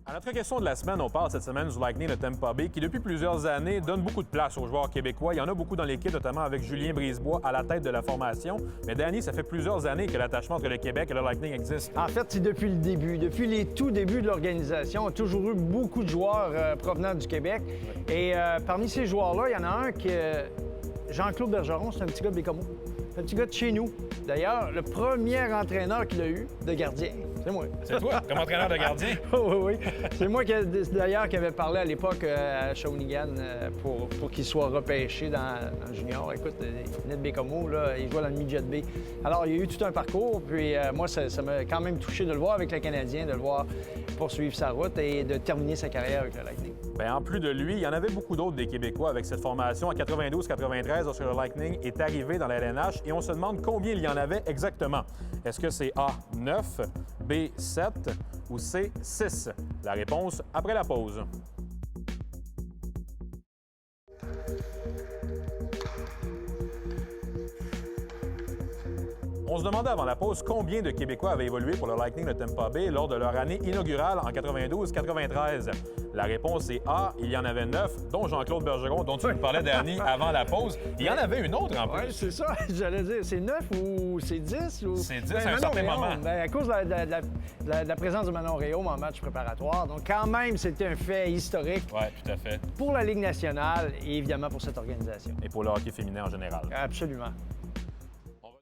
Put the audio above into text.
À notre question de la semaine, on parle cette semaine du Lightning de Tampa Bay qui, depuis plusieurs années, donne beaucoup de place aux joueurs québécois. Il y en a beaucoup dans l'équipe, notamment avec Julien Brisebois à la tête de la formation. Mais Danny, ça fait plusieurs années que l'attachement entre le Québec et le Lightning existe. En fait, c'est depuis le début. Depuis les tout débuts de l'organisation, on a toujours eu beaucoup de joueurs provenant du Québec. Et parmi ces joueurs-là, il y en a un qui est Jean-Claude Bergeron, c'est un petit gars de Bécomo. Un petit gars de chez nous. D'ailleurs, le premier entraîneur qu'il a eu de gardien, c'est moi. C'est toi, comme entraîneur de gardien? Oui. C'est moi, d'ailleurs, qui avait parlé à l'époque à Shawinigan pour qu'il soit repêché dans le junior. Écoute, il venait de Bécomo, là, il jouait dans le midget B. Alors, il y a eu tout un parcours, puis moi, ça m'a quand même touché de le voir avec le Canadien, de le voir poursuivre sa route et de terminer sa carrière avec le Lightning. Bien, en plus de lui, il y en avait beaucoup d'autres des Québécois avec cette formation en 92-93 lorsque le Lightning est arrivé dans la LNH et on se demande combien il y en avait exactement. Est-ce que c'est A, 9, B, 7 ou C, 6? La réponse après la pause. On se demandait avant la pause combien de Québécois avaient évolué pour le Lightning de Tampa Bay lors de leur année inaugurale en 92-93. La réponse est A, il y en avait 9, dont Jean-Claude Bergeron, dont tu nous parlais, Danny, avant la pause. Il y en avait une autre en plus. Oui, c'est ça. J'allais dire, c'est 9 ou c'est 10? Ou... C'est 10 à un certain moment. Bien, à cause de la présence de Manon Réaume en match préparatoire. Donc, quand même, c'était un fait historique. Oui, tout à fait. Pour la Ligue nationale et évidemment pour cette organisation. Et pour le hockey féminin en général. Absolument.